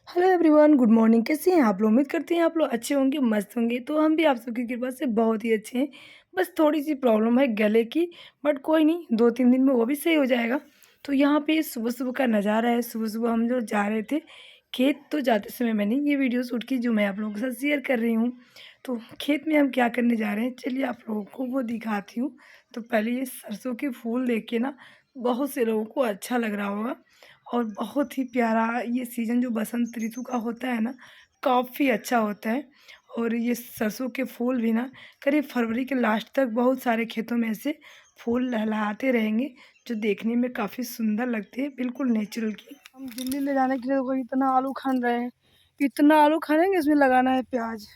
Hello everyone, good morning. कैसे हैं आप लोग? उम्मीद करते हैं आप लोग अच्छे होंगे, मस्त होंगे। तो हम भी आप सबकी कृपा से बहुत ही अच्छे हैं। बस थोड़ी सी प्रॉब्लम है गले की, बट कोई नहीं, 2-3 दिन में वो भी सही हो जाएगा। तो यहाँ पे सुबह सुबह का नज़ारा है। सुबह सुबह हम जो जा रहे थे खेत, तो जाते समय मैंने ये वीडियो शूट की जो मैं आप लोगों के साथ शेयर कर रही हूँ। तो खेत में हम क्या करने जा रहे हैं, चलिए आप लोगों को वो दिखाती हूँ। तो पहले ये सरसों के फूल देख के ना बहुत से लोगों को अच्छा लग रहा होगा। और बहुत ही प्यारा ये सीज़न जो बसंत ऋतु का होता है ना, काफ़ी अच्छा होता है। और ये सरसों के फूल भी ना करीब फरवरी के लास्ट तक बहुत सारे खेतों में ऐसे फूल लहलहाते रहेंगे, जो देखने में काफ़ी सुंदर लगते हैं, बिल्कुल नेचुरल की। हम दिल्ली ले जाने के लिए कोई इतना आलू खान रहे हैं, इतना आलू खानेंगे, इसमें लगाना है प्याज।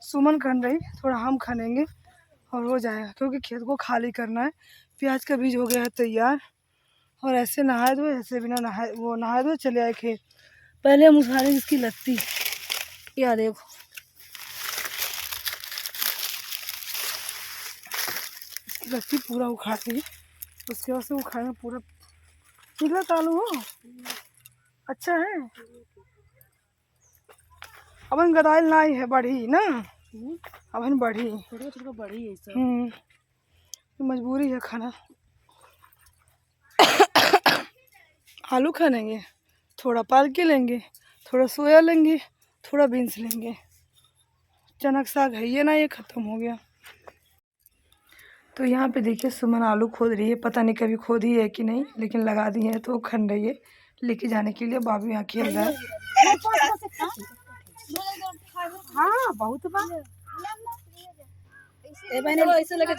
सुमन खन रही, थोड़ा हम खानेंगे और हो जाएगा, क्योंकि खेत को खाली करना है। प्याज का बीज हो गया है तैयार। और ऐसे नहाए धोए, ऐसे बिना नहाए वो नहाए धोए चले आए खेत। पहले हम उखाड़ेंगे इसकी लत्ती। या देखो, इसकी लत्ती पूरा उखाड़ दी। उसके बाद से उखाड़े पूरा। निकला तालू हो, अच्छा है। अपन गदाइल नाई है, बढ़ी ना। अपन बढ़ी बढ़ी है। मजबूरी है खाना। आलू खानेंगे, थोड़ा पालकी लेंगे, थोड़ा सोया लेंगे, थोड़ा बीन्स लेंगे। चनक साग है ये ना, ये ख़त्म हो गया। तो यहाँ पे देखिए सुमन आलू खोद रही है। पता नहीं कभी खोदी है कि नहीं, लेकिन लगा दी है तो खन रही है लेके जाने के लिए। बाबू यहाँ खेल रहा है। हाँ बहुत बार ऐसे लगे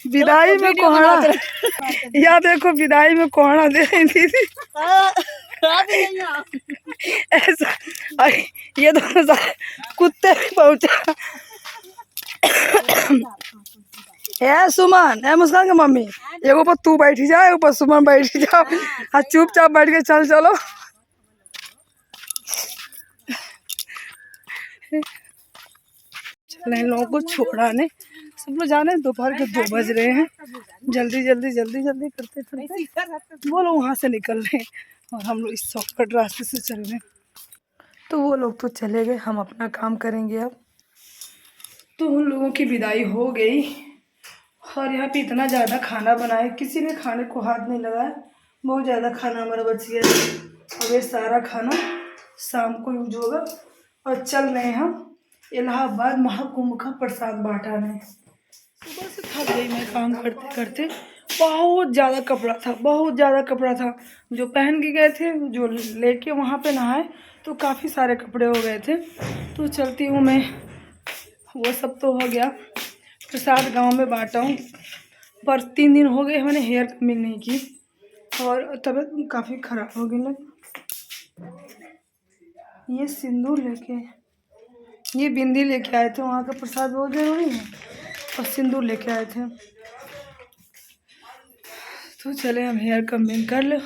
विदाई में कोहड़ा। या देखो विदाई में कोहड़ा दे रही थी ऐसा। ये दोनों कुत्ते भी पहुंचा। ए सुमन, ए मुस्कान के मम्मी, एगो पर तू बैठी जा, एगो पर सुमन बैठी जाओ। और चुपचाप बैठ के चलो। चल इन लोगों को छोड़ा ने, सब लोग जाने दोपहर के 2 बज रहे हैं। जल्दी जल्दी जल्दी जल्दी करते करते वो लोग वहाँ से निकल रहे हैं और हम लोग इस शॉर्टकट रास्ते से चल रहे हैं। तो वो लोग तो चले गए, हम अपना काम करेंगे अब। तो उन लोगों की विदाई हो गई। और यहाँ पे इतना ज़्यादा खाना बनाए, किसी ने खाने को हाथ नहीं लगाया। बहुत ज़्यादा खाना हमारा बच गया। अब ये सारा खाना शाम को यूज होगा। और चल रहे हैं हम इलाहाबाद महाकुंभ का प्रसाद बांटाने। सुबह से थक गई मैं काम करते करते। बहुत ज़्यादा कपड़ा था, बहुत ज़्यादा कपड़ा था जो पहन के गए थे, जो लेके वहाँ पे नहाए तो काफ़ी सारे कपड़े हो गए थे। तो चलती हूँ मैं, वो सब तो हो गया। प्रसाद गांव में बांटा हूँ, पर 3 दिन हो गए मैंने हेयर कमिंग नहीं की और तबीयत काफ़ी ख़राब हो गई ना। ये सिंदूर लेके, ये बिंदी लेके आए थे, वहाँ का प्रसाद बहुत जरूरी है। और सिंदूर लेके आए थे। तो चले हम हेयर कमिंग कर लो,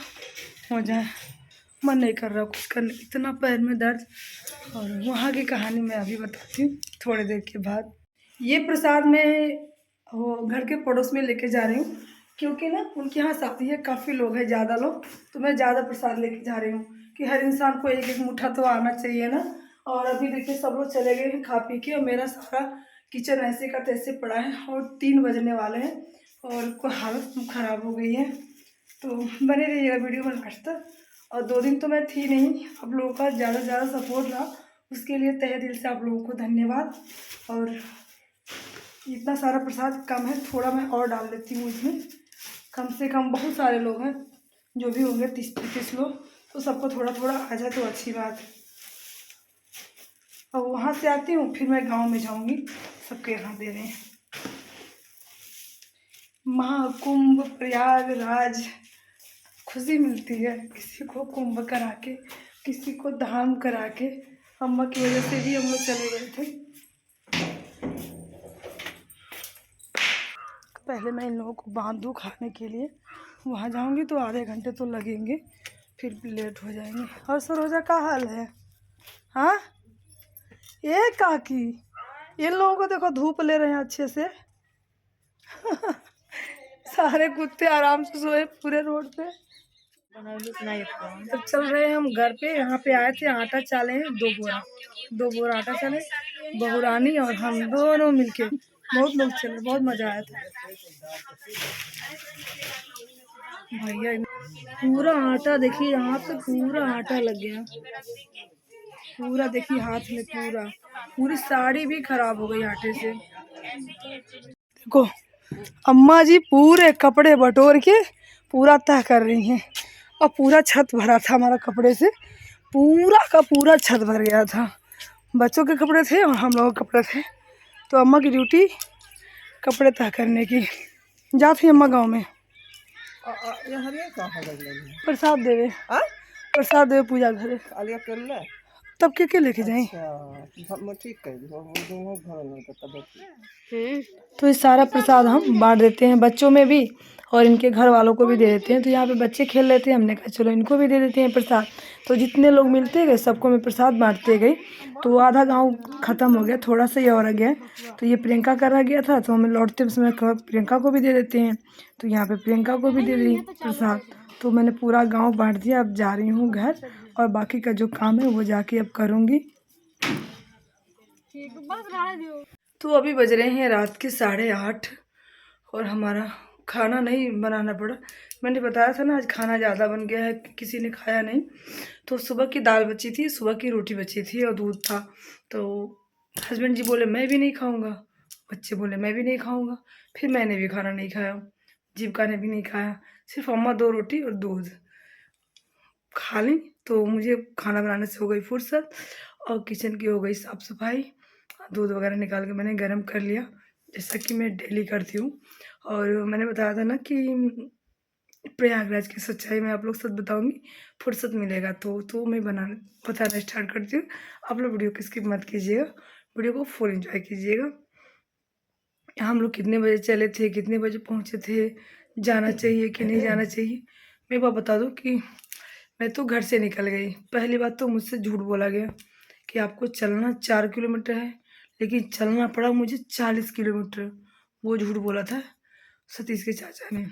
हो जाए। मन नहीं कर रहा कुछ करने, इतना पैर में दर्द। और वहाँ की कहानी मैं अभी बताती हूँ थोड़ी देर के बाद। ये प्रसाद मैं वो घर के पड़ोस में लेके जा रही हूँ, क्योंकि ना उनके यहाँ शादी है, काफ़ी लोग हैं, ज़्यादा लोग। तो मैं ज़्यादा प्रसाद लेके जा रही हूँ कि हर इंसान को एक एक मुट्ठा तो आना चाहिए ना। और अभी देखिए सब लोग चले गए हैं खा पी के, और मेरा सारा किचन ऐसे का तैसे पड़ा है और 3 बजने वाले हैं और कोई हालत ख़राब हो गई है। तो बने रहिएगा वीडियो में लास्ट तक। और 2 दिन तो मैं थी नहीं, आप लोगों का ज़्यादा से ज़्यादा सपोर्ट रहा, उसके लिए तहे दिल से आप लोगों को धन्यवाद। और इतना सारा प्रसाद कम है, थोड़ा मैं और डाल देती हूँ इसमें। कम से कम बहुत सारे लोग हैं, जो भी होंगे 30-35 लोग, तो सबको थोड़ा थोड़ा आ जाए तो अच्छी बात है। अब वहाँ से आती हूँ, फिर मैं गांव में जाऊँगी, सबके यहाँ दे रहे हैं। महाकुंभ प्रयागराज, खुशी मिलती है किसी को कुंभ करा के, किसी को धाम करा के। अम्मा की वजह से ही हम लोग चले गए थे। पहले मैं इन लोगों को बांध दूँ खाने के लिए, वहाँ जाऊँगी तो आधे घंटे तो लगेंगे, फिर लेट हो जाएंगे। और सरोजा का हाल है? हाँ ये काकी, इन लोगों को देखो धूप ले रहे हैं अच्छे से सारे कुत्ते आराम से सोए पूरे रोड पे। तो चल रहे हैं हम घर पे। यहाँ पे आए थे, आटा चाले हैं 2 बोरा, 2 बोरा आटा चाले, बहुरानी और हम दोनों मिलके। बहुत लोग चले, बहुत मजा आया था भैया। पूरा आटा देखिए, यहाँ पे पूरा आटा लग गया, पूरा देखिए हाथ में पूरा, पूरी साड़ी भी खराब हो गई आटे से। देखो अम्मा जी पूरे कपड़े बटोर के पूरा तह कर रही हैं, और पूरा छत भरा था हमारा कपड़े से, पूरा का पूरा छत भर गया था। बच्चों के कपड़े थे और हम लोगों के कपड़े थे, तो अम्मा की ड्यूटी कपड़े तह करने की। जाती अम्मा गांव में प्रसाद देवे, प्रसाद देवे पूजा घरे, तब के लेके जाए। तो ये सारा प्रसाद हम बांट देते हैं बच्चों में भी और इनके घर वालों को भी दे देते हैं। तो यहाँ पे बच्चे खेल लेते हैं, हमने कहा चलो इनको भी दे देते हैं प्रसाद। तो जितने लोग मिलते गए सबको मैं प्रसाद बांटते गई। तो आधा गांव ख़त्म हो गया, थोड़ा सा ही और रह गया। तो ये प्रियंका का रह गया था, तो हमें लौटते समय प्रियंका को भी दे देते हैं। तो यहाँ पे प्रियंका को भी दे दी प्रसाद। तो मैंने पूरा गाँव बाँट दिया। अब जा रही हूँ घर, और बाकी का जो काम है वो जाके अब करूँगी। तो अभी बज रहे हैं रात के 8:30 और हमारा खाना नहीं बनाना पड़ा। मैंने बताया था ना आज खाना ज़्यादा बन गया है, किसी ने खाया नहीं। तो सुबह की दाल बची थी, सुबह की रोटी बची थी और दूध था। तो हस्बैंड जी बोले मैं भी नहीं खाऊंगा, बच्चे बोले मैं भी नहीं खाऊंगा, फिर मैंने भी खाना नहीं खाया, जीविका ने भी नहीं खाया, सिर्फ अम्मा 2 रोटी और दूध खा ली। तो मुझे खाना बनाने से हो गई फुर्सत और किचन की हो गई साफ़ सफाई। दूध वगैरह निकाल के मैंने गर्म कर लिया, जैसा कि मैं डेली करती हूँ। और मैंने बताया था ना कि प्रयागराज की सच्चाई मैं आप लोग सच बताऊंगी, फुर्सत मिलेगा तो मैं बताना स्टार्ट करती हूँ। आप लोग वीडियो को स्किप मत कीजिएगा, वीडियो को फुल एंजॉय कीजिएगा। हम लोग कितने बजे चले थे, कितने बजे पहुँचे थे, जाना चाहिए कि नहीं जाना चाहिए। मैं बात बता दूँ कि मैं तो घर से निकल गई। पहली बात तो मुझसे झूठ बोला गया कि आपको चलना 4 किलोमीटर है, लेकिन चलना पड़ा मुझे 40 किलोमीटर। वो झूठ बोला था सतीश के चाचा ने।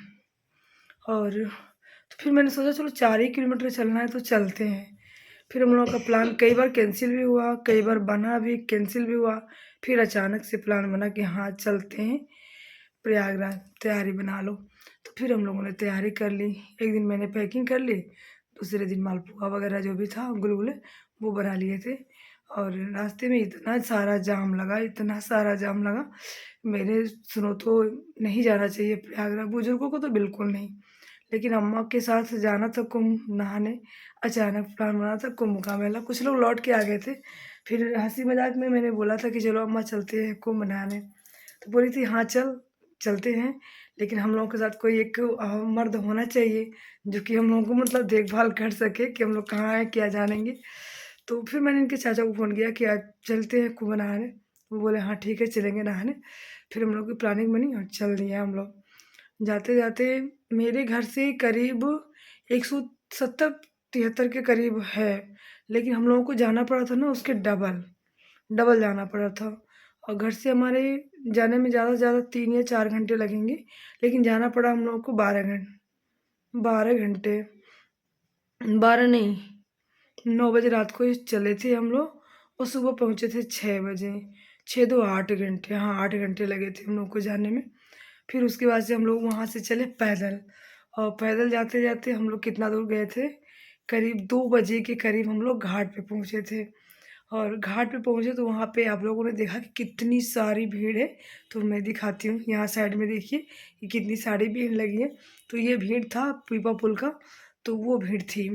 और तो फिर मैंने सोचा चलो 4 ही किलोमीटर चलना है तो चलते हैं। फिर हम लोगों का प्लान कई बार कैंसिल भी हुआ, कई बार बना भी, कैंसिल भी हुआ। फिर अचानक से प्लान बना कि हाँ चलते हैं प्रयागराज, तैयारी बना लो। तो फिर हम लोगों ने तैयारी कर ली। एक दिन मैंने पैकिंग कर ली, दूसरे दिन मालपुआ वगैरह जो भी था गुलगुले वो बना लिए थे। और रास्ते में इतना सारा जाम लगा, इतना सारा जाम लगा। मेरे सुनो तो नहीं जाना चाहिए प्रयागराज, बुजुर्गों को तो बिल्कुल नहीं, लेकिन अम्मा के साथ जाना था कुंभ नहाने। अचानक प्लान बना था कुंभ का मेला, कुछ लोग लौट के आ गए थे। फिर हंसी मजाक में मैंने बोला था कि चलो अम्मा चलते हैं कुंभ नहाने। तो बोली थी हाँ चलते हैं, लेकिन हम लोगों के साथ कोई एक मर्द होना चाहिए जो कि हम लोगों को मतलब देखभाल कर सके कि हम लोग कहाँ हैं, क्या जानेंगे। तो फिर मैंने इनके चाचा को फ़ोन किया कि आज चलते हैं कुंभ नहाने। वो बोले हाँ ठीक है चलेंगे नहाने। फिर हम लोग की प्लानिंग बनी और चल दिए हम लोग। जाते जाते मेरे घर से करीब 170-73 के करीब है, लेकिन हम लोगों को जाना पड़ा था ना उसके डबल डबल जाना पड़ा था। और घर से हमारे जाने में ज़्यादा से ज़्यादा 3 या 4 घंटे लगेंगे, लेकिन जाना पड़ा हम लोगों को 12 घंटे, 12 नहीं, 9 बजे रात को ही चले थे हम लोग और सुबह पहुँचे थे 6 बजे। 6 दो 8 घंटे, हाँ 8 घंटे लगे थे हम लोग को जाने में। फिर उसके बाद से हम लोग वहाँ से चले पैदल, और पैदल जाते जाते हम लोग कितना दूर गए थे, करीब 2 बजे के करीब हम लोग घाट पे पहुँचे थे। और घाट पे पहुँचे तो वहाँ पे आप लोगों ने देखा कि कितनी सारी भीड़ है। तो मैं दिखाती हूँ, यहाँ साइड में देखिए कि कितनी सारी भीड़ लगी है। तो ये भीड़ था पीपा पुल का, तो वो भीड़ थी।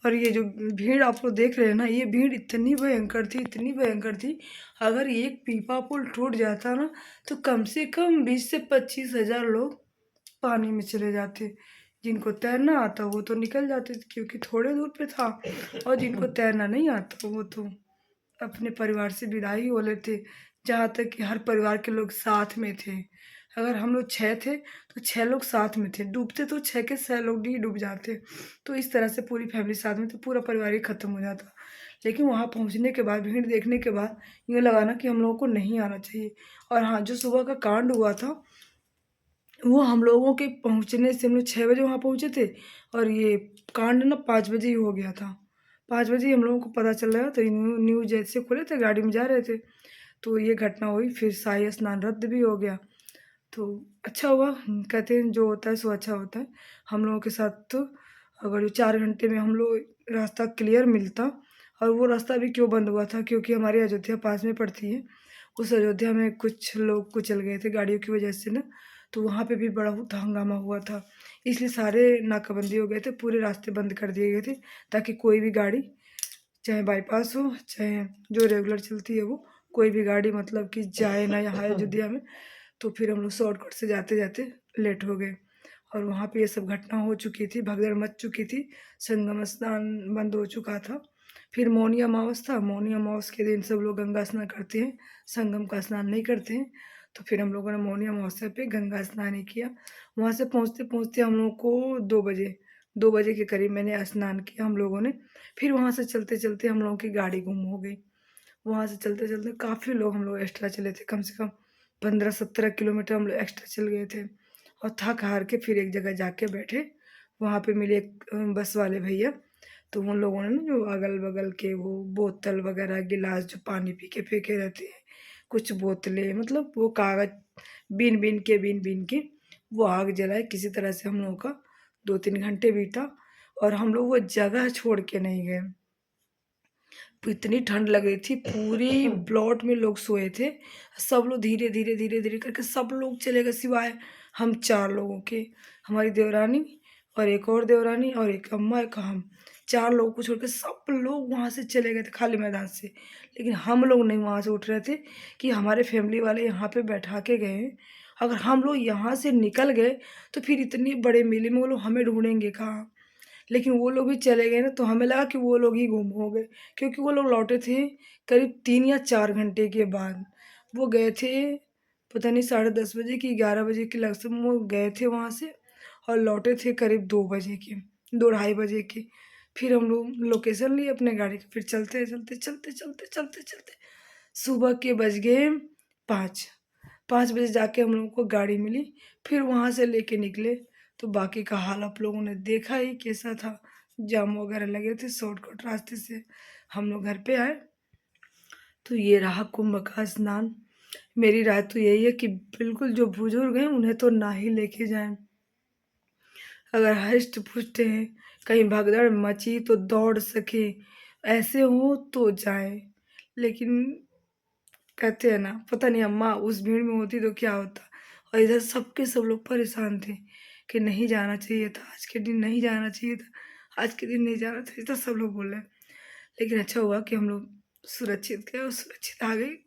और ये जो भीड़ आप लोग देख रहे हैं ना, ये भीड़ इतनी भयंकर थी, इतनी भयंकर थी। अगर एक पीपा पुल टूट जाता ना तो कम से कम 20 से 25 हज़ार लोग पानी में चले जाते। जिनको तैरना आता वो तो निकल जाते थे क्योंकि थोड़े दूर पे था, और जिनको तैरना नहीं आता वो तो अपने परिवार से विदा ही हो लेते। जहाँ तक कि हर परिवार के लोग साथ में थे। अगर हम लोग 6 थे तो 6 लोग साथ में थे, डूबते तो 6 के 6 लोग ही डूब जाते। तो इस तरह से पूरी फैमिली साथ में, तो पूरा परिवार ही ख़त्म हो जाता। लेकिन वहाँ पहुँचने के बाद, भीड़ देखने के बाद ये लगा ना कि हम लोगों को नहीं आना चाहिए। और हाँ, जो सुबह का कांड हुआ था वो हम लोगों के पहुँचने से हम लोग 6 बजे वहाँ पहुँचे थे और ये कांड ना 5 बजे ही हो गया था। 5 बजे ही हम लोगों को पता चल रहा तो न्यूज़ जैसे खोले थे, गाड़ी में जा रहे थे, तो ये घटना हुई, फिर शाही स्नान रद्द भी हो गया। तो अच्छा हुआ, कहते हैं जो होता है सो अच्छा होता है। हम लोगों के साथ तो अगर 4 घंटे में हम लोग रास्ता क्लियर मिलता, और वो रास्ता भी क्यों बंद हुआ था क्योंकि हमारी अयोध्या पास में पड़ती है। उस अयोध्या में कुछ लोग कुचल गए थे गाड़ियों की वजह से ना, तो वहाँ पे भी बड़ा हंगामा हुआ था। इसलिए सारे नाकाबंदी हो गए थे, पूरे रास्ते बंद कर दिए गए थे ताकि कोई भी गाड़ी, चाहे बाईपास हो, चाहे जो रेगुलर चलती है वो, कोई भी गाड़ी मतलब कि जाए ना यहाँ अयोध्या में। तो फिर हम लोग शॉर्टकट से जाते-जाते लेट हो गए और वहाँ पे ये सब घटना हो चुकी थी, भगदड़ मच चुकी थी, संगम स्नान बंद हो चुका था। फिर मौनी अमावस था, मौनी अमावस के दिन सब लोग गंगा स्नान करते हैं, संगम का स्नान नहीं करते हैं। तो फिर हम लोगों ने मौनी अमावस्या पे गंगा स्नान ही किया। वहाँ से पहुँचते-पहुँचते हम लोगों को 2 बजे के करीब मैंने स्नान किया हम लोगों ने। फिर वहाँ से चलते-चलते हम लोगों की गाड़ी गुम हो गई। वहाँ से चलते-चलते काफ़ी लोग हम लोग एक्स्ट्रा चले थे, कम से कम 15-17 किलोमीटर हम लोग एक्स्ट्रा चल गए थे और थक-हार के फिर एक जगह जाके बैठे। वहाँ पे मिले एक बस वाले भैया, तो उन लोगों ने ना जो अगल-बगल के वो बोतल वगैरह, गिलास जो पानी पी के फेंके रहते हैं, कुछ बोतलें मतलब वो कागज़ बीन-बीन के वो आग जलाए। किसी तरह से हम लोगों का 2-3 घंटे बीता और हम लोग वो जगह छोड़ के नहीं गए। इतनी ठंड लग रही थी, पूरी प्लॉट में लोग सोए थे। सब लोग धीरे-धीरे करके सब लोग चले गए सिवाय हम 4 लोगों के। हमारी देवरानी और एक और देवरानी और एक अम्मा, एक हम। 4 लोगों को छोड़ के सब लोग वहाँ से चले गए थे खाली मैदान से। लेकिन हम लोग नहीं वहाँ से उठ रहे थे कि हमारे फैमिली वाले यहाँ पे बैठा के गए हैं। अगर हम लोग यहाँ से निकल गए, तो फिर इतने बड़े मेले में वो लोग हमें ढूँढेंगे कहाँ? लेकिन वो लोग भी चले गए ना, तो हमें लगा कि वो लोग ही गुम हो गए, क्योंकि वो लोग लौटे थे करीब 3 या 4 घंटे के बाद। वो गए थे पता नहीं साढ़े 10 बजे कि 11 बजे के लमसम वो गए थे वहाँ से और लौटे थे करीब 2 बजे के, 2 ढाई बजे के। फिर हम लोग लोकेशन लिए अपने गाड़ी की, फिर चलते सुबह के बज गए 5। 5 बजे जाके हम लोगों को गाड़ी मिली, फिर वहाँ से लेके निकले। तो बाकी का हाल आप लोगों ने देखा ही कैसा था, जाम वगैरह लगे थे, शॉर्टकट रास्ते से हम लोग घर पे आए। तो ये रहा कुंभ का स्नान। मेरी राय तो यही है कि बिल्कुल जो बुजुर्ग हैं उन्हें तो ना ही लेके जाएँ। अगर हष्ट-पुष्ट हैं, कहीं भगदड़ मची तो दौड़ सके, ऐसे हों तो जाएँ। लेकिन कहते हैं ना, पता नहीं अम्मा उस भीड़ में होती तो क्या होता? और इधर सब के सब लोग परेशान थे कि नहीं जाना चाहिए था, आज के दिन नहीं जाना चाहिए था, आज के दिन नहीं जाना चाहिए था, सब लोग बोल रहे हैं। लेकिन अच्छा हुआ कि हम लोग सुरक्षित गए और सुरक्षित आ गए।